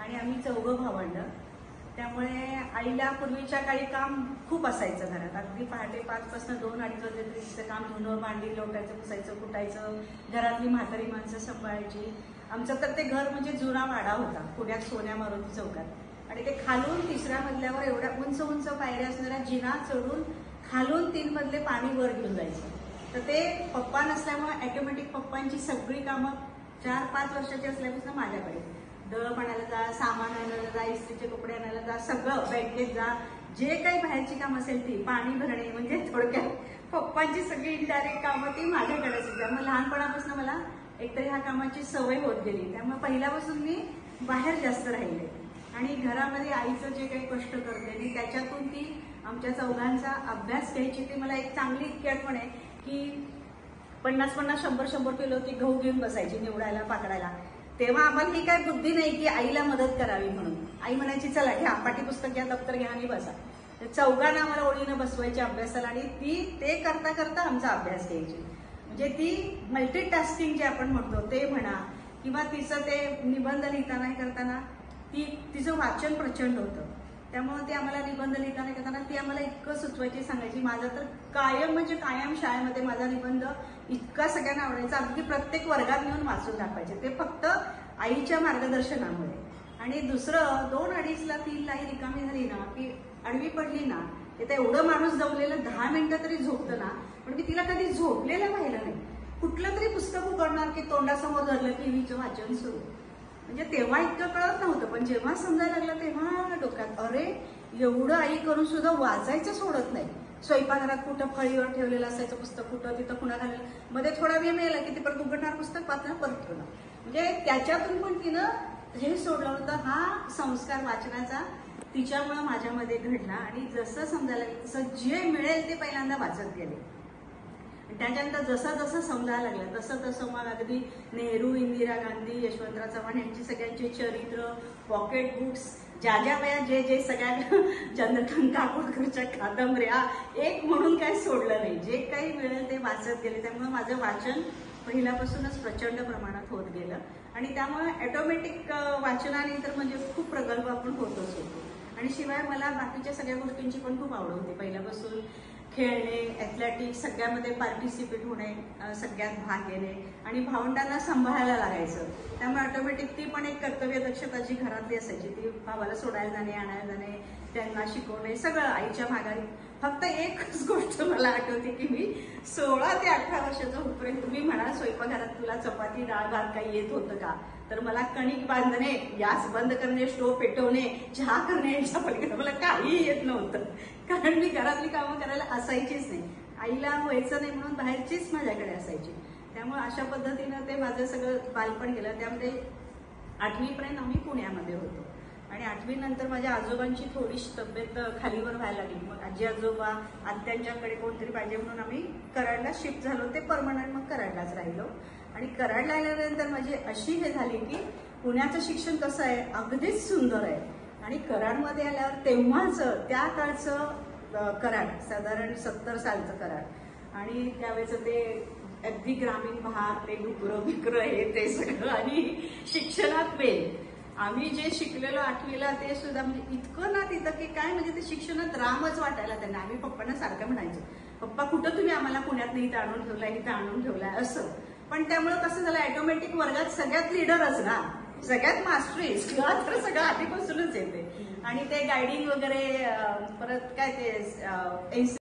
आणि आम्ही चौघं भावंड. त्यामुळे आईला पूर्वीच्या काळी काम खूप असायचं घरात. अगदी पहाटे 5 पासून 2-2:30 वाजेपर्यंत काम, धुणं भांडी लोटायचं, पुसायचं, कुटायचं, घरातली म्हातारी माणसं सांभाळायची. आमचं तर ते घर म्हणजे जुना वाडा होता पुण्यात सोन्या मारुती चौकात. आणि ते खालून 3ऱ्या मजल्यावर एवढ्या उंच उंच पायऱ्या असणाऱ्या जिना चढून खालून 3 मजले पाणी वर घेऊन जायचं. तर ते पप्पा नसल्यामुळे ऑटोमॅटिक पप्पांची सगळी कामं 4-5 वर्षाची असल्यापासून माझ्याकडे. दळप आणायला जा, सामान आणायला जा, इस्त्रीचे कपडे आणायला जा, सगळं बँकेत जा, जे काही बाहेरची कामं असेल ती, पाणी भरणे, म्हणजे थोडक्यात पप्पांची सगळी इनडायरेक्ट कामं ती माझ्याकडे असायची. त्यामुळे लहानपणापासून मला एकतर ह्या कामाची सवय होत गेली. त्यामुळे पहिल्यापासून मी बाहेर जास्त राहिले आणि घरामध्ये आईचं जे काही कष्ट करते मी त्याच्यातून ती आमच्या चौघांचा अभ्यास घ्यायची. ती मला एक चांगली इतकी आठवण आहे की 50-50, 100-100 किलो ती गहू घेऊन बसायची निवडायला, पाकडायला. तेव्हा आम्हाला ही काय बुद्धी नाही की आईला मदत करावी म्हणून. आई म्हणायची चला घ्या, पाठीपुस्तक घ्या, दप्तर घ्या आणि बसा. चौघांना आम्हाला ओळीनं बसवायची अभ्यासाला आणि ते करता करता आमचा अभ्यास घ्यायची. म्हणजे ती मल्टीटास्किंग जे आपण म्हणतो ते म्हणा, किंवा तिचं ते निबंध लिहिताना करताना तिचं वाचन प्रचंड होतं. त्यामुळे ती आम्हाला निबंध लिहिताना करताना ती आम्हाला इतकं सुचवायची, सांगायची. माझा तर कायम म्हणजे कायम शाळेमध्ये माझा निबंध इतका सगळ्यांना आवडायचा. अगदी प्रत्येक वर्गात नेऊन वाचून दाखवायचे. ते फक्त आईच्या मार्गदर्शनामुळे. आणि दुसरं 2-2:30ला 3ला रिकामी झाली ना की आडवी पडली ना, ते एवढं माणूस जमलेलं 10 मिनिटं तरी झोपतं ना, पण मी तिला कधी झोपलेलं पाहिलं नाही. कुठलं तरी पुस्तक उघडणार की तोंडासमोर धरलं की टीव्हीचं वाचन सुरू. म्हणजे तेव्हा इतकं कळत नव्हतं, पण जेव्हा समजायला लागलं तेव्हा डोक्यात अरे एवढं आई करून सुद्धा वाचायचं सोडत नाही. स्वयंपाकघरात कुठं फळीवर ठेवलेलं असायचं पुस्तक, कुठं तिथं कुणा घाललं, मध्ये थोडा वेळ मिळाला की ती परत उघडणार, पुस्तक वाचणार, परत ठेवणार. म्हणजे त्याच्यातून पण तिनं हे सोडलं होतं. हा संस्कार वाचनाचा तिच्यामुळे माझ्यामध्ये घडला आणि जसं समजायला लागलं तसं जे मिळेल ते पहिल्यांदा वाचत गेले. त्याच्यानंतर जसं जसं समजायला लागलं तसं तसं मग अगदी नेहरू, इंदिरा गांधी, यशवंतराव चव्हाण यांची सगळ्यांचे चरित्र, पॉकेट बुक्स, ज्या वया जे सगळ्या चंद्रकांत काकोडकरच्या कादंबऱ्या एक म्हणून काही सोडलं नाही. जे काही मिळेल ते वाचत गेले. त्यामुळे माझं वाचन पहिल्यापासूनच प्रचंड प्रमाणात होत गेलं आणि त्यामुळे ऑटोमॅटिक वाचनाने तर म्हणजे खूप प्रगल्भ आपण होतच होतो. आणि शिवाय मला बाकीच्या सगळ्या गोष्टींची पण खूप आवड होती पहिल्यापासून. खेळणे, ॲथलेटिक्स सगळ्यामध्ये पार्टिसिपेट होणे, सगळ्यात भाग घेणे आणि भावंडांना सांभाळायला लागायचं. त्यामुळे ऑटोमॅटिक ती पण एक कर्तव्य दक्षता जी घरातली असायची. ती भावाला सोडायला जाणे, आणायला जाणे, त्यांना शिकवणे, सगळं आईच्या माघारी. फक्त एकच गोष्ट मला आठवते की मी 16 ते 18 वर्षाचं होईपर्यंत तुम्ही म्हणाल स्वयंपाकघरात तुला चपाती, डाळ, भात काही येत होतं का, तर मला कणिक बांधणे, गॅस बंद करणे, स्टोव पेटवणे, चहा करणे याच्या पलीकडे मला काही येत नव्हतं. कारण मी घरातली कामं करायला असायचीच नाही. आईला व्हायचं नाही म्हणून बाहेरचीच माझ्याकडे असायची. त्यामुळे अशा पद्धतीनं ते माझं सगळं बालपण गेलं. त्यामध्ये 8वीपर्यंत आम्ही पुण्यामध्ये होतो आणि 8वी नंतर माझ्या आजोबांची थोडीशी तब्येत खालीवर व्हायला लागली. मग आजी आजोबा आत्यांच्याकडे कोणतरी पाहिजे म्हणून आम्ही कराडला शिफ्ट झालो. ते परमनंट मग कराडलाच राहिलो. आणि कराडला आल्यानंतर माझी अशी हे झाली की पुण्याचं शिक्षण कसं आहे, अगदीच सुंदर आहे. आणि कराडमध्ये आल्यावर तेव्हाच त्या काळचं कराड, साधारण 70 सालचं कराड आणि त्यावेळेचं ते अगदी ग्रामीण भाग, ते डुकरं बिकरं हे ते सगळं आणि शिक्षणात वेळ. आम्ही जे शिकलेलो 8वीला ते सुद्धा म्हणजे इतकं ना तिथं की काय म्हणजे ते शिक्षणात रामच वाटायला त्यांना. आम्ही पप्पांना सारखं म्हणायचो, पप्पा कुठं तुम्ही आम्हाला पुण्यात इथं आणून ठेवलाय, इथं आणून ठेवलाय असं. पण त्यामुळे कसं झालं ऑटोमॅटिक वर्गात सगळ्यात लिडरच ना, सगळ्यात मास्टरीज किंवा तर सगळं आधीपासूनच येते. आणि ते गायडिंग वगैरे परत काय ते